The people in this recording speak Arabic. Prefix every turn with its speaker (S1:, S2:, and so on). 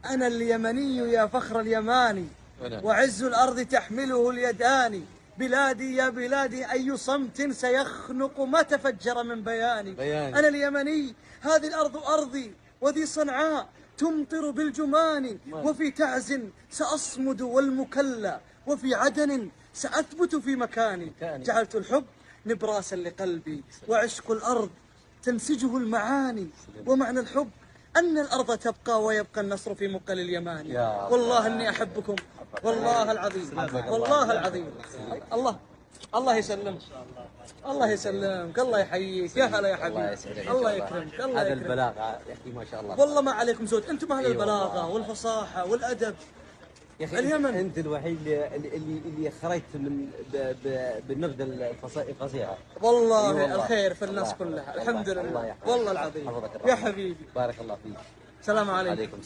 S1: أنا اليمني يا فخر اليماني، وعز الأرض تحمله اليدان. بلادي يا بلادي أي صمت سيخنق ما تفجر من بياني. أنا اليمني هذه الأرض أرضي، وذي صنعاء تمطر بالجمان. وفي تعز سأصمد والمكلى، وفي عدن سأثبت في مكاني. جعلت الحب نبراسا لقلبي، وعشق الأرض تنسجه المعاني. ومعنى الحب أن الأرض تبقى ويبقى النصر في مقل اليمان. والله إني أحبكم، والله العظيم، والله العظيم. الله يسلمك، الله يسلمك، الله يحييك، يا هلا يا حبيبي، الله يكرمك، الله
S2: هذا
S1: يكرمك.
S2: البلاغة يا أخي ما شاء الله.
S1: والله ما عليكم زود، أنتم أهل البلاغة والفصاحة والأدب.
S2: يا أخي
S1: اليمن
S2: أنت الوحيد اللي خرجت من بالنبذة الفصيحة.
S1: والله الخير في الناس كلها، الحمد لله، والله العظيم. يا حبيبي
S2: بارك الله فيك.
S1: السلام عليكم.